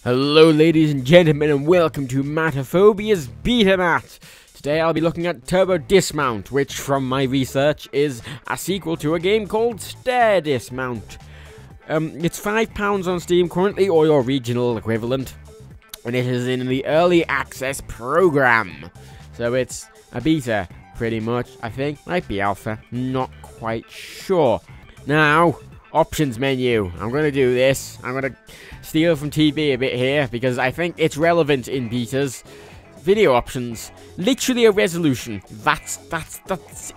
Hello ladies and gentlemen, and welcome to Mattophobia's BetaMatt. Today I'll be looking at Turbo Dismount, which from my research is a sequel to a game called Stair Dismount. It's £5 on Steam currently, or your regional equivalent, and it is in the early access program. So it's a beta, pretty much, I think. Might be alpha, not quite sure. Now, options menu. I'm going to do this. I'm going to steal from TV a bit here because I think it's relevant in betas. Video options. Literally a resolution. That's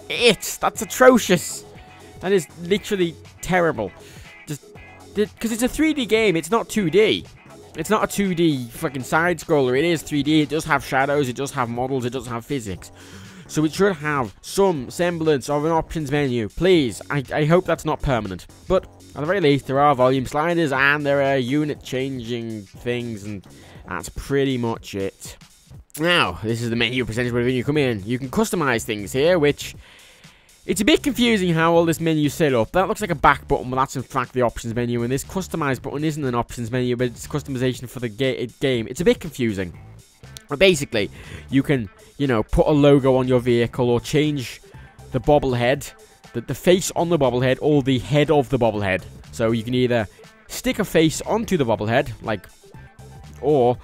it. That's atrocious. That is literally terrible. Just because it's a 3D game. It's not 2D. It's not a 2D fucking side scroller. It is 3D. It does have shadows. It does have models. It does have physics. So it should have some semblance of an options menu. Please, I hope that's not permanent. But at the very least, there are volume sliders and there are unit changing things, and that's pretty much it. Now, this is the menu presented when you come in. You can customize things here, which it's a bit confusing how all this menu is set up. That looks like a back button, but that's in fact the options menu, and this customize button isn't an options menu, but it's customization for the game. It's a bit confusing. But basically, you can, you know, put a logo on your vehicle or change the bobblehead, the face on the bobblehead, or the head of the bobblehead. So you can either stick a face onto the bobblehead, like, or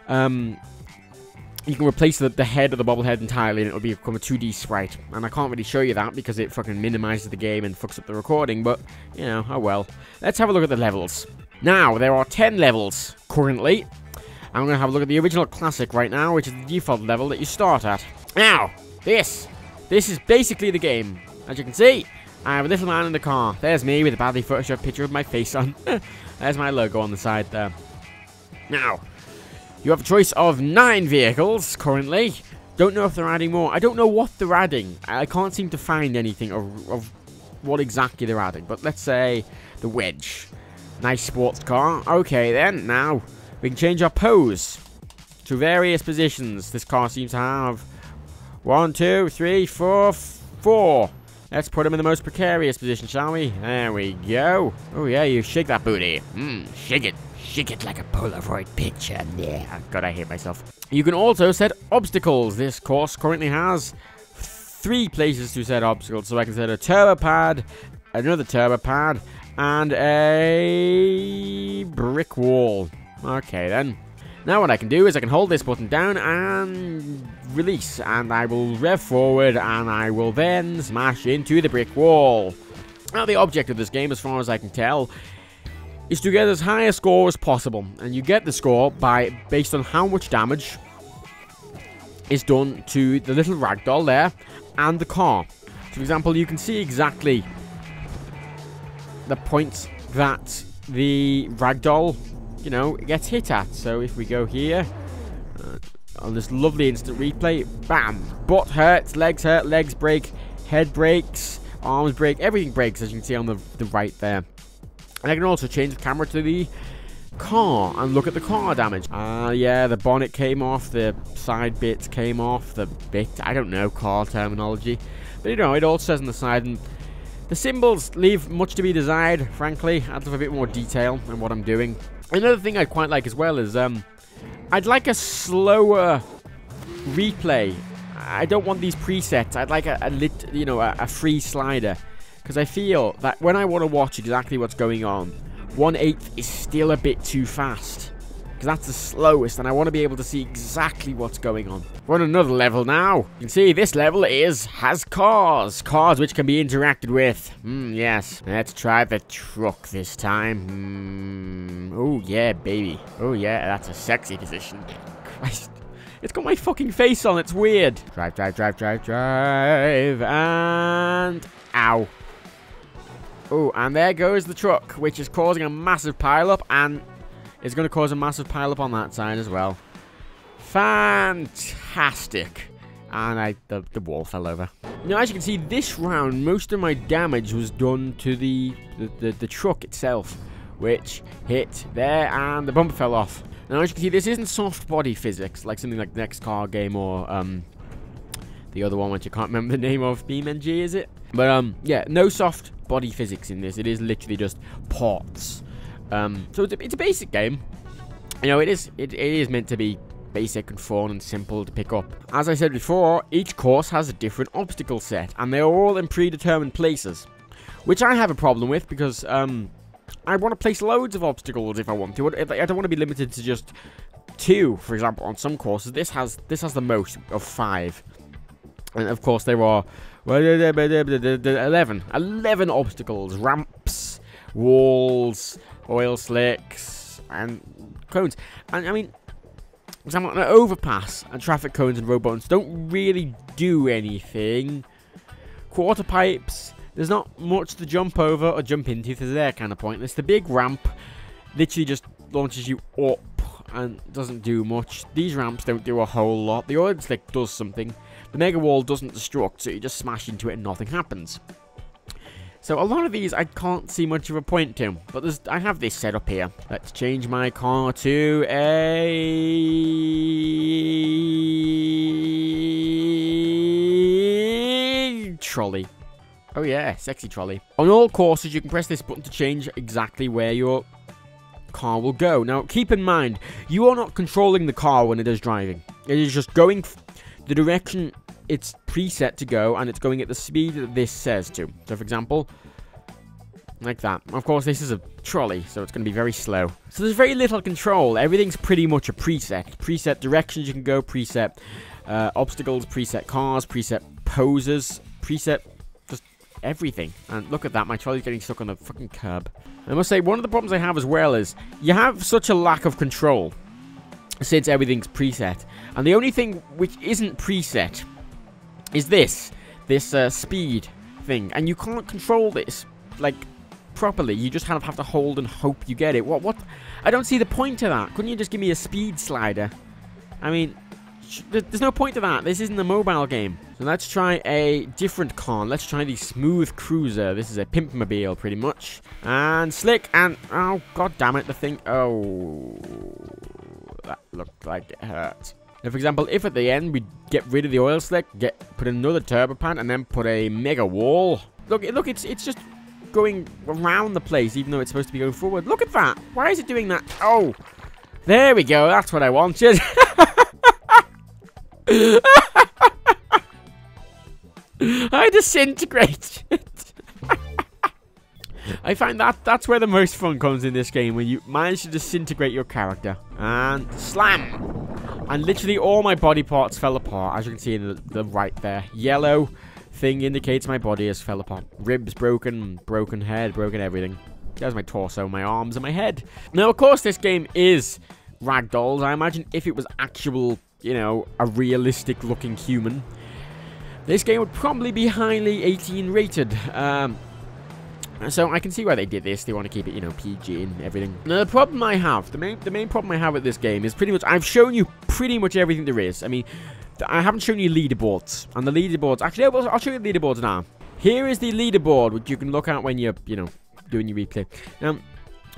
you can replace the head of the bobblehead entirely and it'll become a 2D sprite. And I can't really show you that because it fucking minimizes the game and fucks up the recording, but, you know, oh well. Let's have a look at the levels. Now, there are 10 levels currently. I'm going to have a look at the original classic right now, which is the default level that you start at. Now, this is basically the game. As you can see, I have a little man in the car. There's me with a badly photoshopped picture of my face on. There's my logo on the side there. Now, you have a choice of 9 vehicles currently. Don't know if they're adding more. I don't know what they're adding. I can't seem to find anything of what exactly they're adding. But let's say the Wedge. Nice sports car. Okay then, now we can change our pose to various positions. This car seems to have 1, 2, 3, 4, 4. Let's put him in the most precarious position, shall we? There we go. Oh yeah, you shake that booty. Shake it. Shake it like a Polaroid picture. Yeah, God, I hate myself. You can also set obstacles. This course currently has 3 places to set obstacles. So I can set a turbo pad, another turbo pad, and a brick wall. Okay, then. Now what I can do is I can hold this button down and release, and I will rev forward, and I will then smash into the brick wall. Now the object of this game, as far as I can tell, is to get as high a score as possible, and you get the score based on how much damage is done to the little ragdoll there and the car. So for example, you can see exactly the points that the ragdoll, you know, it gets hit at. So if we go here on this lovely instant replay, bam, butt hurts, legs break, head breaks, arms break, everything breaks, as you can see on the right there. And I can also change the camera to the car and look at the car damage. Yeah, the bonnet came off, the side bits came off, I don't know car terminology, but you know, it all says on the side, and the symbols leave much to be desired, frankly. I'd love a bit more detail in what I'm doing. Another thing I'd quite like as well is, I'd like a slower replay. I don't want these presets. I'd like a free slider. Because I feel that when I want to watch exactly what's going on, 1/8 is still a bit too fast. Because that's the slowest, and I want to be able to see exactly what's going on. We're on another level now. You can see this level has cars. Cars which can be interacted with. Yes. Let's try the truck this time. Oh, yeah, baby. Oh, yeah, that's a sexy position. Christ. It's got my fucking face on. It's weird. Drive. And ow. Oh, and there goes the truck, which is causing a massive pileup, and is going to cause a massive pileup on that side as well. Fantastic. And the wall fell over. Now, as you can see, this round, most of my damage was done to the truck itself, which hit there, and the bumper fell off. Now, as you can see, this isn't soft body physics, like something like Next Car Game or the other one, which I can't remember the name of. BeamNG, is it? But yeah, no soft body physics in this. It is literally just parts. So it's a basic game. You know, it is meant to be basic and fun and simple to pick up. As I said before, each course has a different obstacle set, and they're all in predetermined places, which I have a problem with because I want to place loads of obstacles if I want to. I don't want to be limited to just 2, for example. On some courses, this has the most of 5, and of course there are 11 obstacles, ramps, walls, oil slicks, and cones. And I mean, for example, an overpass and traffic cones and road buttons don't really do anything. Quarter pipes, there's not much to jump over or jump into, so they're kind of pointless. The big ramp literally just launches you up and doesn't do much. These ramps don't do a whole lot. The oil slick does something. The mega wall doesn't destruct, so you just smash into it and nothing happens. So a lot of these I can't see much of a point to, but I have this set up here. Let's change my car to a trolley. Oh yeah, sexy trolley. On all courses, you can press this button to change exactly where your car will go. Now, keep in mind, you are not controlling the car when it is driving. It is just going the direction it's preset to go, and it's going at the speed that this says to. So, for example, like that. Of course, this is a trolley, so it's going to be very slow. So there's very little control. Everything's pretty much a preset. Preset directions you can go, preset obstacles, preset cars, preset poses, preset just everything. And look at that, my trolley's getting stuck on the fucking curb. I must say, one of the problems I have as well is you have such a lack of control since everything's preset. And the only thing which isn't preset is this speed thing, and you can't control this like properly. You just kind of have to hold and hope you get it. What? I don't see the point to that. Couldn't you just give me a speed slider? I mean, there's no point to that. This isn't a mobile game. So let's try a different car. Let's try the Smooth Cruiser. This is a pimpmobile, pretty much. And slick, and oh god damn it, the thing. Oh, that looked like it hurt. Now, for example, if at the end we get rid of the oil slick, put another turbo pan, and then put a mega wall. Look, it's just going around the place, even though it's supposed to be going forward. Look at that. Why is it doing that? Oh, there we go. That's what I wanted. I disintegrate it. I find that's where the most fun comes in this game, when you manage to disintegrate your character. And slam. And literally all my body parts fell apart, as you can see in the right there. Yellow thing indicates my body has fell apart. Ribs broken, broken head, broken everything. There's my torso, my arms, and my head. Now, of course, this game is ragdolls. I imagine if it was actual, you know, a realistic-looking human, this game would probably be highly 18 rated. So I can see why they did this. They want to keep it, you know, PG and everything. Now, the problem I have, the main problem I have with this game is pretty much, I've shown you pretty much everything there is. I mean, I haven't shown you leaderboards. And the leaderboards, actually, I'll show you the leaderboards now. Here is the leaderboard, which you can look at when you're, you know, doing your replay. Now,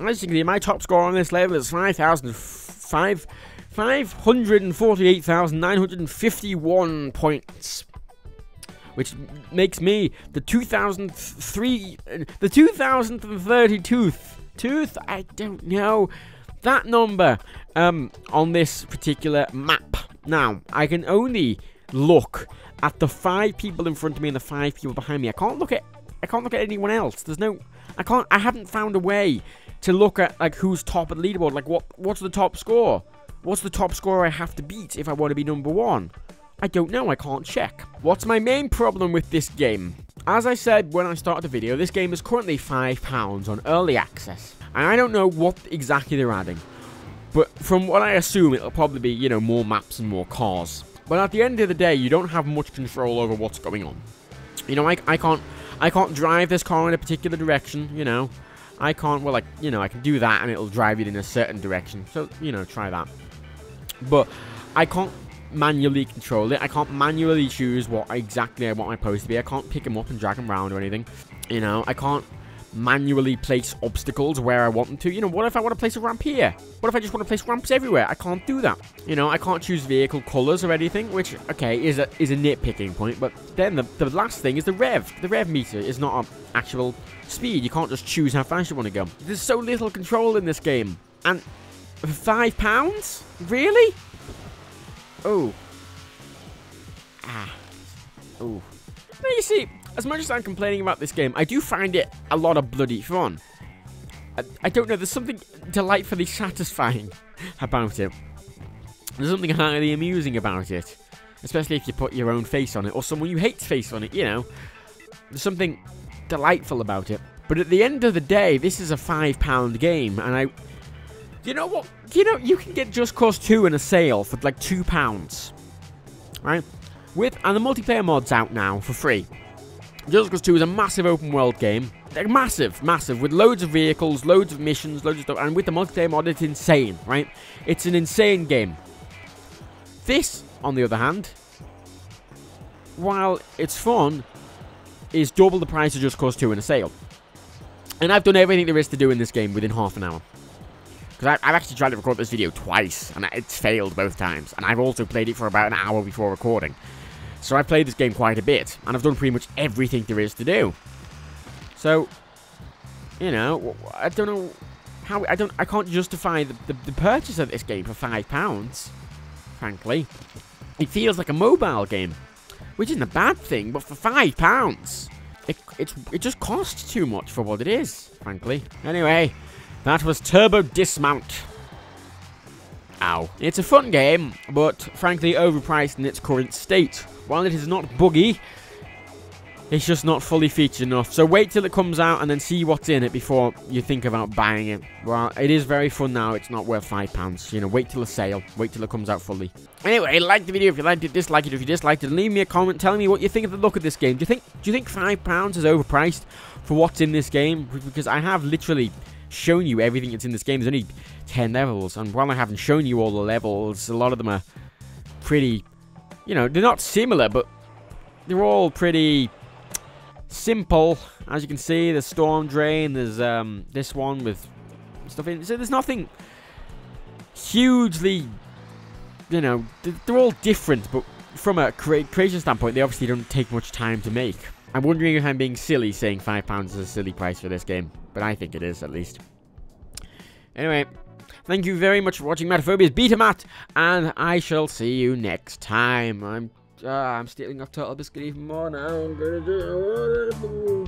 as you can see, my top score on this level is 548,951 points, which makes me the 2032th, I don't know, that number, on this particular map. Now, I can only look at the 5 people in front of me and the 5 people behind me. I can't look at anyone else. I haven't found a way to look at, like, who's top at the leaderboard. Like, what's the top score? What's the top score I have to beat if I want to be number 1? I don't know, I can't check. What's my main problem with this game? As I said when I started the video, this game is currently £5 on early access. And I don't know what exactly they're adding. But from what I assume, it'll probably be, you know, more maps and more cars. But at the end of the day, you don't have much control over what's going on. You know, I can't drive this car in a particular direction, you know. I can't, well, like, you know, I can do that and it'll drive it in a certain direction. So, you know, try that. But I can't manually control it. I can't manually choose what exactly I want my post to be. I can't pick them up and drag them around or anything. You know, I can't manually place obstacles where I want them to. You know, what if I want to place a ramp here? What if I just want to place ramps everywhere? I can't do that. You know, I can't choose vehicle colors or anything, which, okay, is a nitpicking point. But then the last thing is the rev. The rev meter is not an actual speed. You can't just choose how fast you want to go. There's so little control in this game. And For £5? Really? Oh. Ah. Oh. Now you see, as much as I'm complaining about this game, I do find it a lot of bloody fun. I don't know, there's something delightfully satisfying about it. There's something highly amusing about it. Especially if you put your own face on it, or someone you hate's face on it, you know. There's something delightful about it. But at the end of the day, this is a £5 game, and you know what? You know, you can get Just Cause 2 in a sale for like £2. Right? And the multiplayer mod's out now for free. Just Cause 2 is a massive open world game. Like, massive, with loads of vehicles, loads of missions, loads of stuff. And with the multiplayer mod, it's insane, right? It's an insane game. This, on the other hand, while it's fun, is double the price of Just Cause 2 in a sale. And I've done everything there is to do in this game within half an hour. Because I've actually tried to record this video twice, and it's failed both times. And I've also played it for about an hour before recording. So I've played this game quite a bit, and I've done pretty much everything there is to do. So, you know, I don't know how... I can't justify the purchase of this game for £5, frankly. It feels like a mobile game, which isn't a bad thing, but for £5, it just costs too much for what it is, frankly. Anyway, that was Turbo Dismount. Ow. It's a fun game, but frankly overpriced in its current state. While it is not buggy, it's just not fully featured enough. So wait till it comes out and then see what's in it before you think about buying it. Well, it is very fun now. It's not worth £5. You know, wait till the sale. Wait till it comes out fully. Anyway, like the video if you liked it, dislike it if you disliked it, and leave me a comment telling me what you think of the look of this game. Do you think £5 is overpriced for what's in this game? Because I have literally shown you everything that's in this game. There's only 10 levels, and while I haven't shown you all the levels, a lot of them are pretty, you know, they're not similar, but they're all pretty simple. As you can see, there's Storm Drain, there's this one with stuff in, so there's nothing hugely, you know, they're all different, but from a creation standpoint, they obviously don't take much time to make. I'm wondering if I'm being silly saying £5 is a silly price for this game, but I think it is, at least. Anyway, thank you very much for watching Mattophobia's BetaMatt, and I shall see you next time. I'm stealing off Turtle Biscuit even more now. I'm gonna do it.